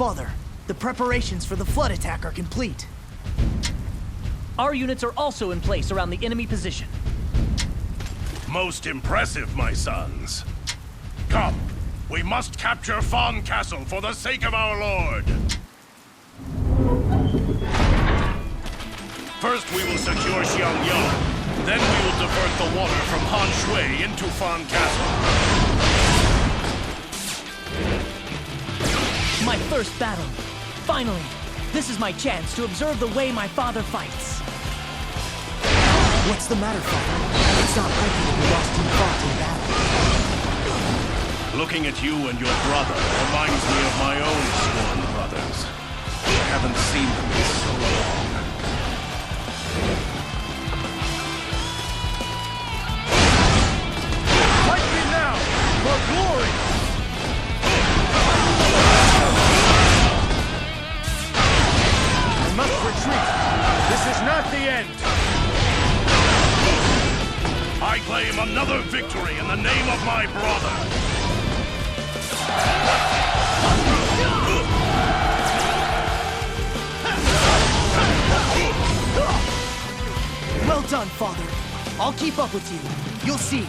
Father, the preparations for the flood attack are complete. Our units are also in place around the enemy position. Most impressive, my sons. Come, we must capture Fawn Castle for the sake of our lord. First, we will secure Xiangyang. Then we will divert the water from Han Shui into Fawn Castle. My first battle. Finally, this is my chance to observe the way my father fights. What's the matter, Father? It's not likely to be lost in thought in battle. Looking at you and your brother reminds me of my own sworn brothers. I haven't seen them in so long. Fight me now, for glory! I must retreat. This is not the end. I claim another victory in the name of my brother. Well done, Father. I'll keep up with you. You'll see.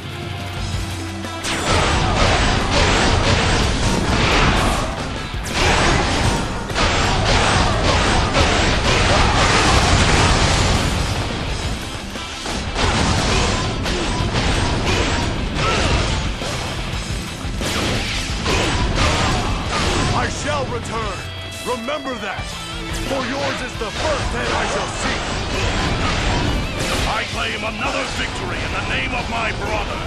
I shall return. Remember that. For yours is the first head I shall seek. I claim another victory in the name of my brother.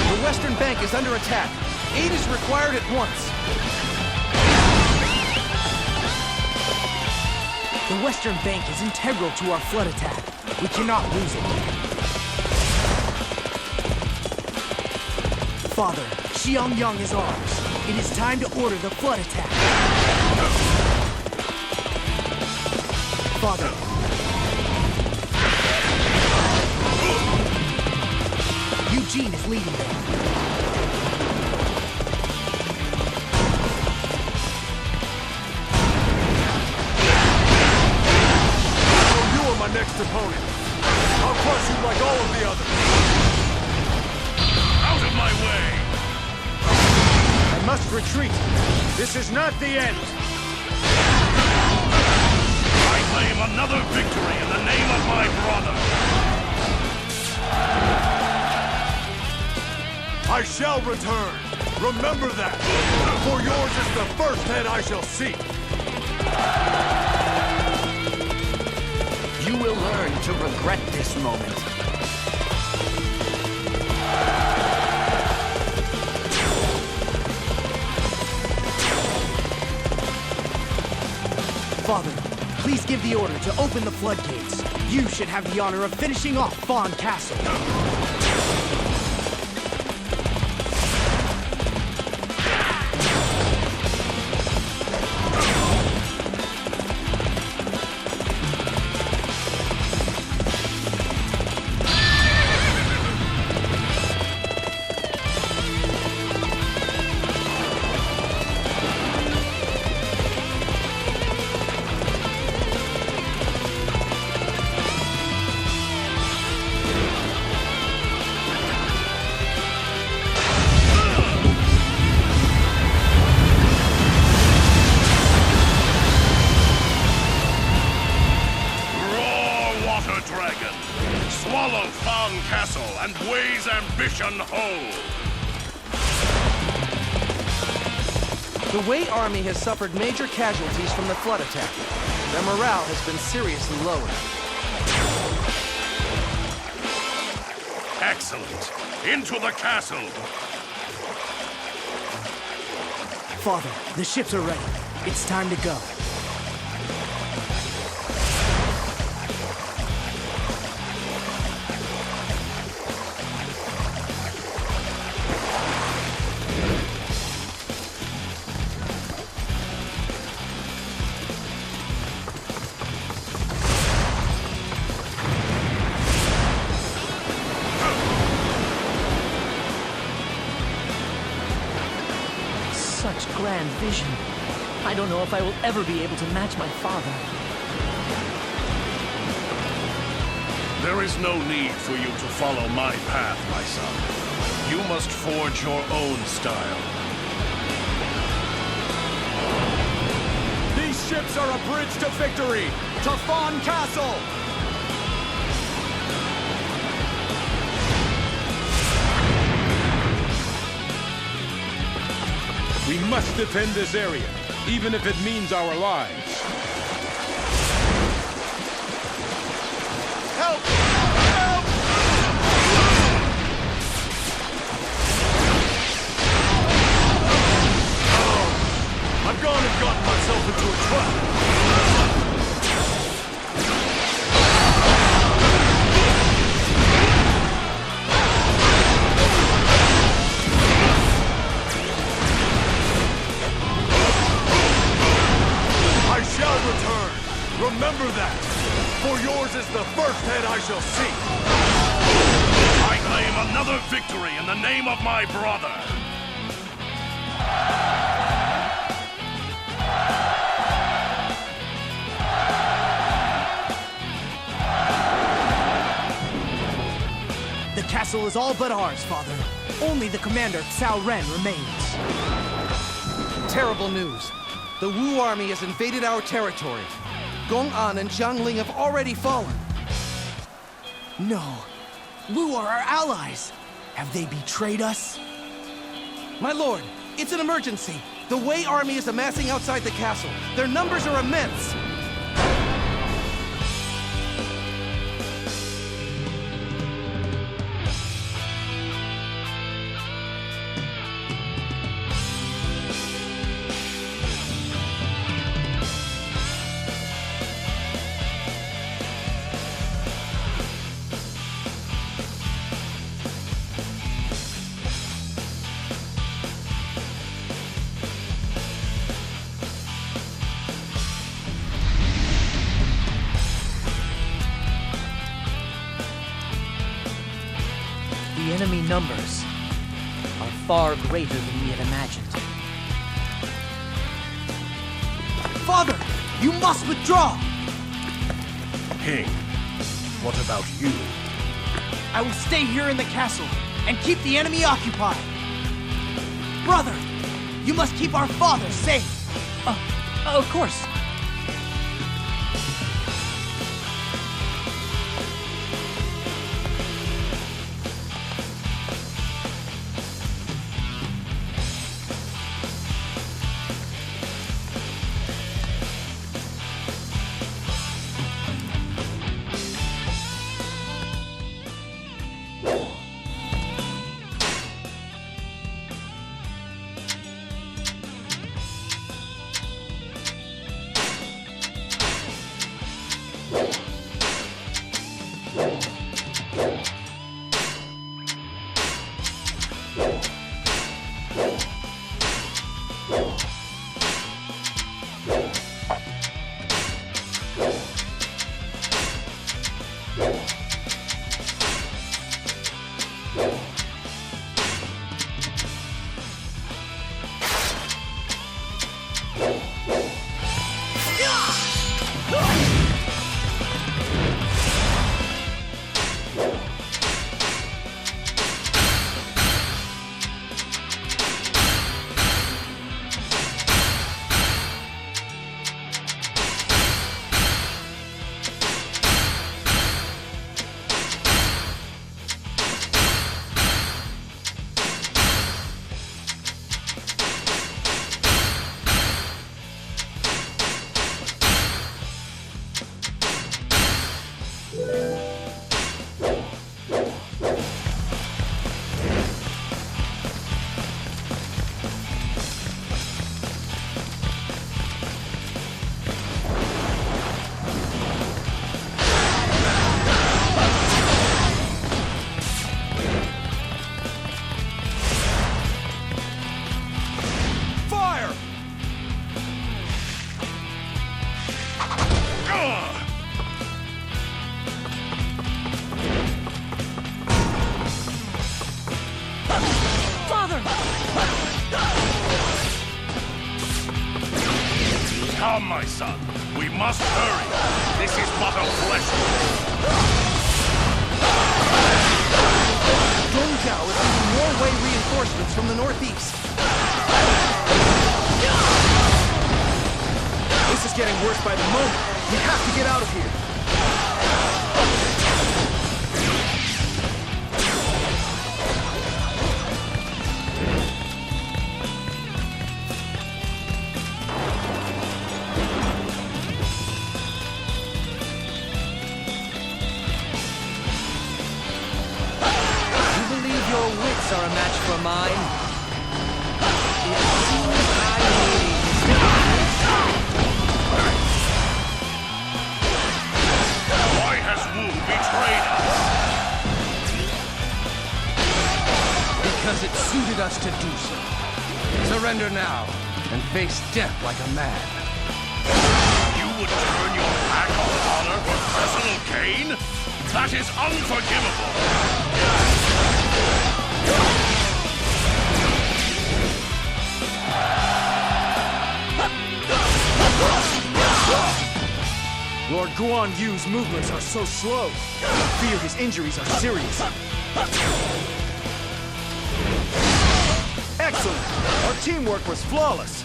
The western bank is under attack. Aid is required at once. The western bank is integral to our flood attack. We cannot lose it. Father, Xiangyang is ours. It is time to order the flood attack. Father. Eugene is leading them. So you are my next opponent. I'll crush you like all of the others. Out of my way! I must retreat. This is not the end. I claim another victory in the name of my brother. I shall return. Remember that. For yours is the first head I shall seek. You will learn to regret this moment. Father, please give the order to open the floodgates. You should have the honor of finishing off Fawn Castle. Swallow Fawn Castle and Wei's ambition whole! The Wei army has suffered major casualties from the flood attack. Their morale has been seriously lowered. Excellent! Into the castle! Father, the ships are ready. It's time to go. such grand vision. I don't know if I will ever be able to match my father. There is no need for you to follow my path, my son. You must forge your own style. These ships are a bridge to victory! To Fawn Castle! We must defend this area, even if it means our lives. Help! Help! Oh, I've gone and gotten myself into a trap. I shall return. Remember that. For yours is the first head I shall see. I claim another victory in the name of my brother. The castle is all but ours, Father. Only the commander, Cao Ren, remains. Terrible news. The Wu army has invaded our territory. Gong An and Jiang Ling have already fallen. No. Wu are our allies. Have they betrayed us? My lord, it's an emergency. The Wei army is amassing outside the castle. Their numbers are immense. The enemy numbers are far greater than we had imagined. Father, you must withdraw! King, what about you? I will stay here in the castle and keep the enemy occupied. Brother, you must keep our father safe. Of course. my son. We must hurry. This is but a flesh wound. Gongjiao is sending more Wei reinforcements from the northeast. This is getting worse by the moment. We have to get out of here. Your wits are a match for mine. It seems I need... Why has Wu betrayed us? Because it suited us to do so. Surrender now, and face death like a man. You would turn your back on honor for personal gain? That is unforgivable! Lord Guan Yu's movements are so slow. I fear his injuries are serious. Excellent! Our teamwork was flawless.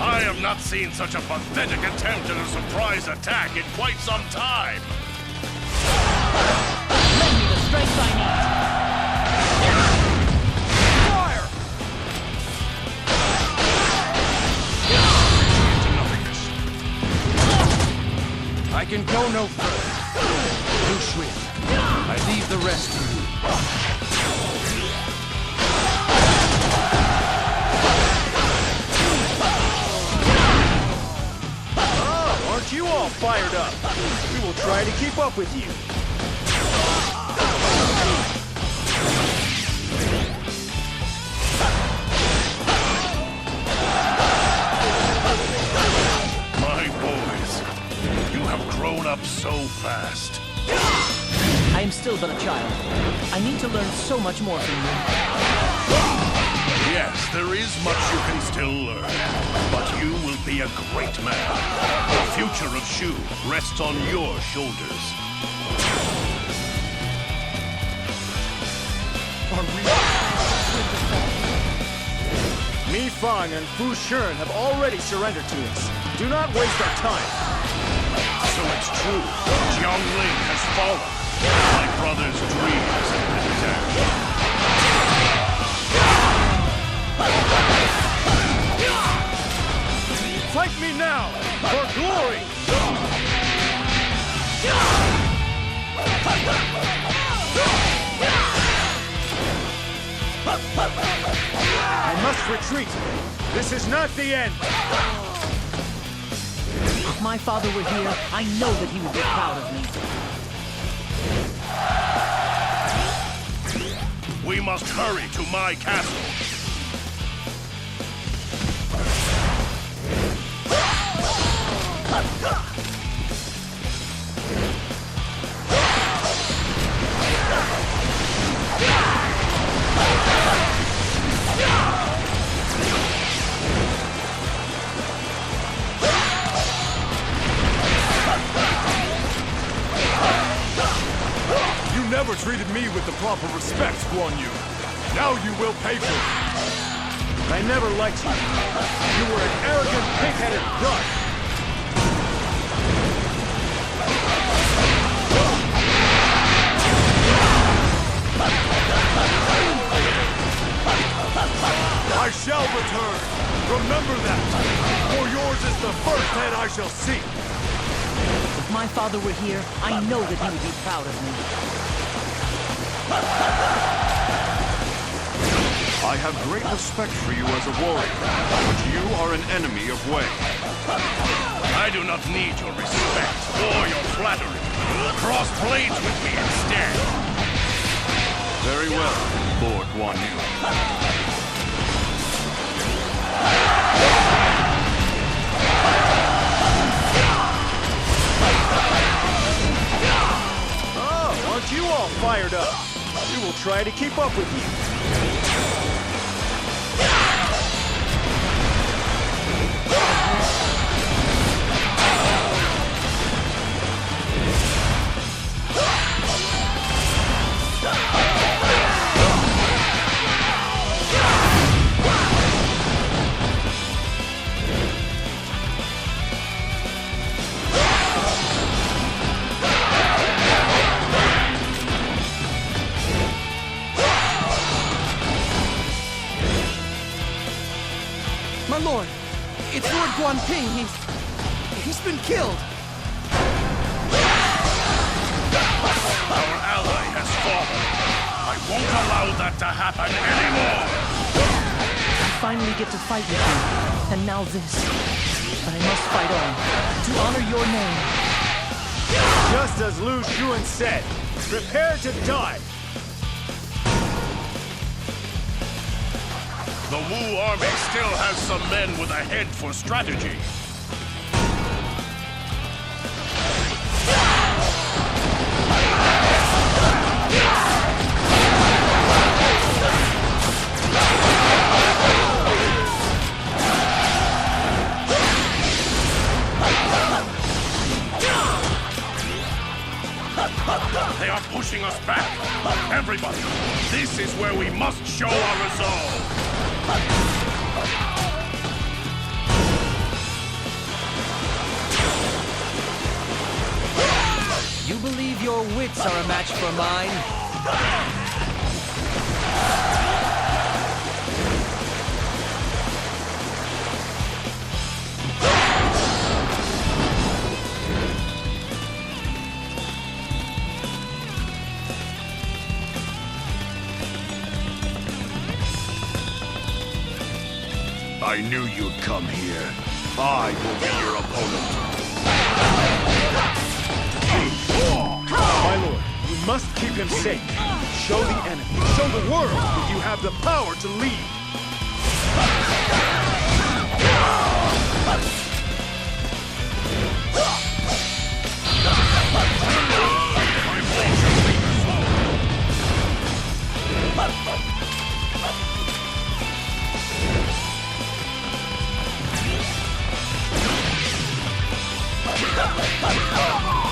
I have not seen such a pathetic attempt at a surprise attack in quite some time. Lend me the strength I Fire! I can go no further. Lu Xun, I leave the rest to you. Aren't you all fired up? We will try to keep up with you. My boys, you have grown up so fast. I am still but a child. I need to learn so much more from you. Yes, there is much you can still learn, but you will be a great man. The future of Shu rests on your shoulders. Mi Fang and Fu Shun have already surrendered to us. Do not waste our time. So it's true. Jiangling has fallen. My brother's dreams have been dashed. Fight me now, for glory! I must retreat. This is not the end. If my father were here, I know that he would be proud of me. We must hurry to my castle. You never treated me with the proper respect, Guan Yu. Now you will pay for it. I never liked you. You were an arrogant, pig-headed dud. I shall return. Remember that. For yours is the first head I shall see. If my father were here, I know that he would be proud of me. I have great respect for you as a warrior, but you are an enemy of Wei. I do not need your respect or your flattery. Cross blades with me instead. Very well, Lord Guan Yu. Oh, aren't you all fired up? We will try to keep up with you. My lord, it's Lord Guanping. He's been killed. Our ally has fallen. I won't allow that to happen anymore. I finally get to fight with you, and now this. But I must fight on, to honor your name. Just as Lu Xun said, prepare to die. The Wu army still has some men with a head for strategy. They are pushing us back. Everybody, this is where we must show our resolve. You believe your wits are a match for mine? I knew you'd come here. I will be your opponent. My lord, you must keep him safe. Show the enemy, show the world that you have the power to lead.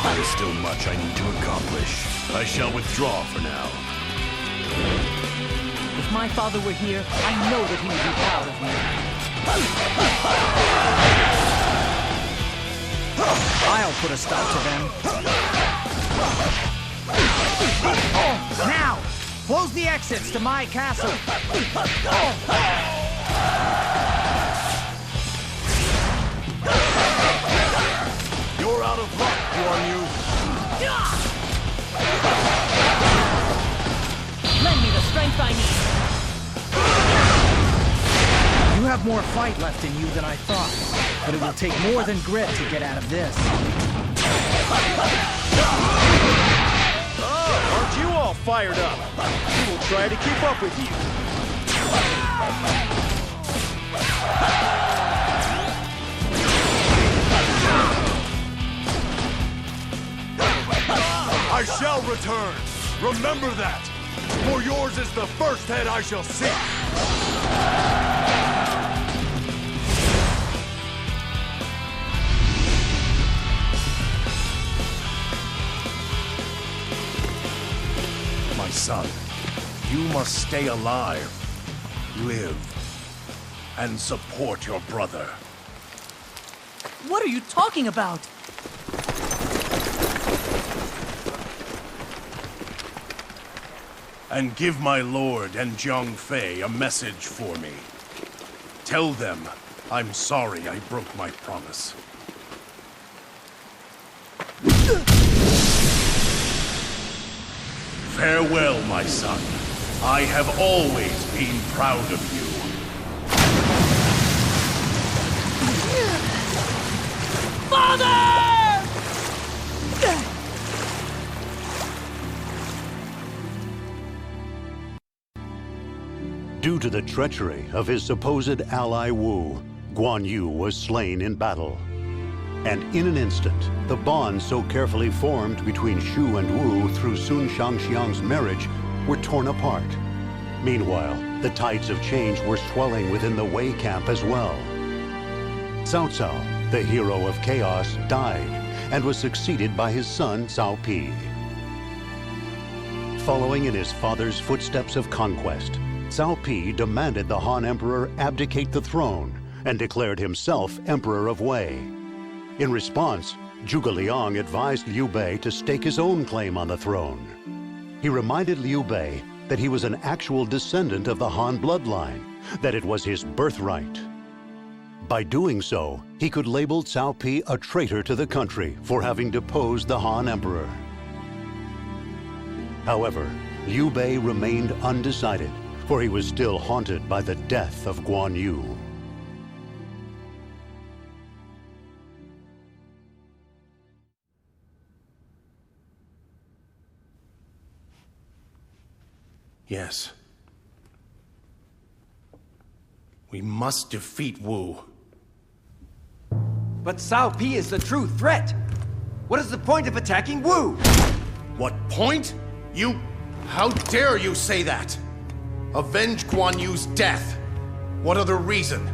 There is still much I need to accomplish. I shall withdraw for now. If my father were here, I know that he would be proud of me. I'll put a stop to them. Now! Close the exits to my castle! You're out of luck, Guan Yu. Lend me the strength I need. You have more fight left in you than I thought, but it will take more than grit to get out of this. Oh, aren't you all fired up? We will try to keep up with you. I shall return. Remember that. For yours is the first head I shall see. My son, you must stay alive, live, and support your brother. What are you talking about? And give my lord and Zhang Fei a message for me. Tell them I'm sorry I broke my promise. Farewell, my son. I have always been proud of you. Due to the treachery of his supposed ally Wu, Guan Yu was slain in battle. And in an instant, the bonds so carefully formed between Shu and Wu through Sun Shangxiang's marriage were torn apart. Meanwhile, the tides of change were swelling within the Wei camp as well. Cao Cao, the hero of chaos, died and was succeeded by his son Cao Pi. Following in his father's footsteps of conquest, Cao Pi demanded the Han Emperor abdicate the throne and declared himself Emperor of Wei. In response, Zhuge Liang advised Liu Bei to stake his own claim on the throne. He reminded Liu Bei that he was an actual descendant of the Han bloodline, that it was his birthright. By doing so, he could label Cao Pi a traitor to the country for having deposed the Han Emperor. However, Liu Bei remained undecided, for he was still haunted by the death of Guan Yu. Yes. We must defeat Wu. But Cao Pi is the true threat. What is the point of attacking Wu? What point? How dare you say that? Avenge Guan Yu's death. What other reason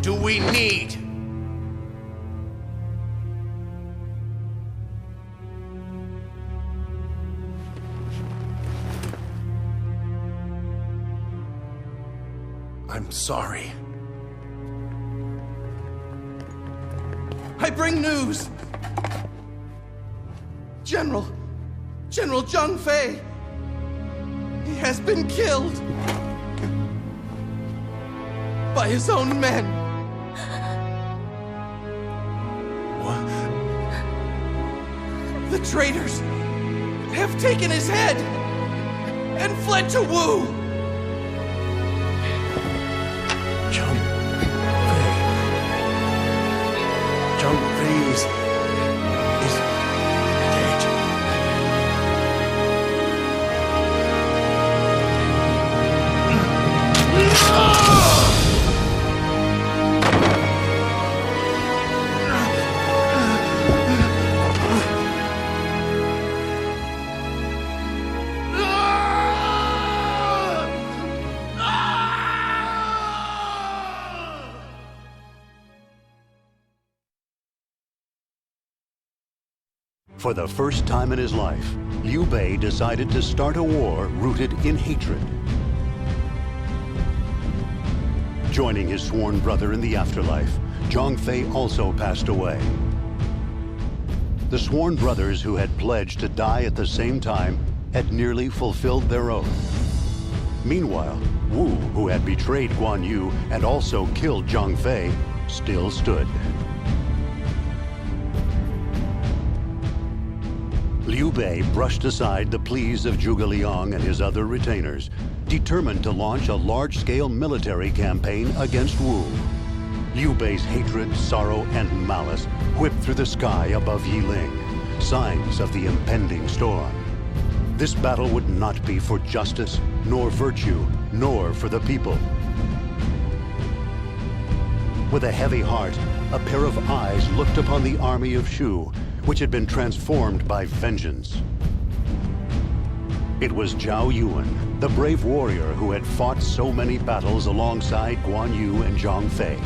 do we need? I'm sorry. I bring news! General Zhang Fei! He has been killed! By his own men! What? The traitors have taken his head and fled to Wu! Zhang Fei is dead. For the first time in his life, Liu Bei decided to start a war rooted in hatred. Joining his sworn brother in the afterlife, Zhang Fei also passed away. The sworn brothers who had pledged to die at the same time had nearly fulfilled their oath. Meanwhile, Wu, who had betrayed Guan Yu and also killed Zhang Fei, still stood. Liu Bei brushed aside the pleas of Zhuge Liang and his other retainers, determined to launch a large-scale military campaign against Wu. Liu Bei's hatred, sorrow, and malice whipped through the sky above Yiling, signs of the impending storm. This battle would not be for justice, nor virtue, nor for the people. With a heavy heart, a pair of eyes looked upon the army of Shu, which had been transformed by vengeance. It was Zhao Yuan, the brave warrior who had fought so many battles alongside Guan Yu and Zhang Fei.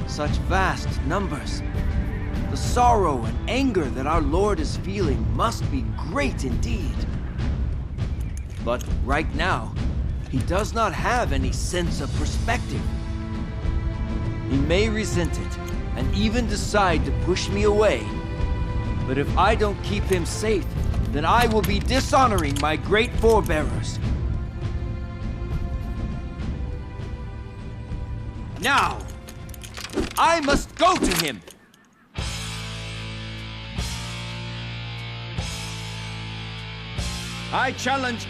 Such vast numbers. The sorrow and anger that our Lord is feeling must be great indeed. But right now, he does not have any sense of perspective. He may resent it, and even decide to push me away. But if I don't keep him safe, then I will be dishonoring my great forebearers. Now, I must go to him! I challenge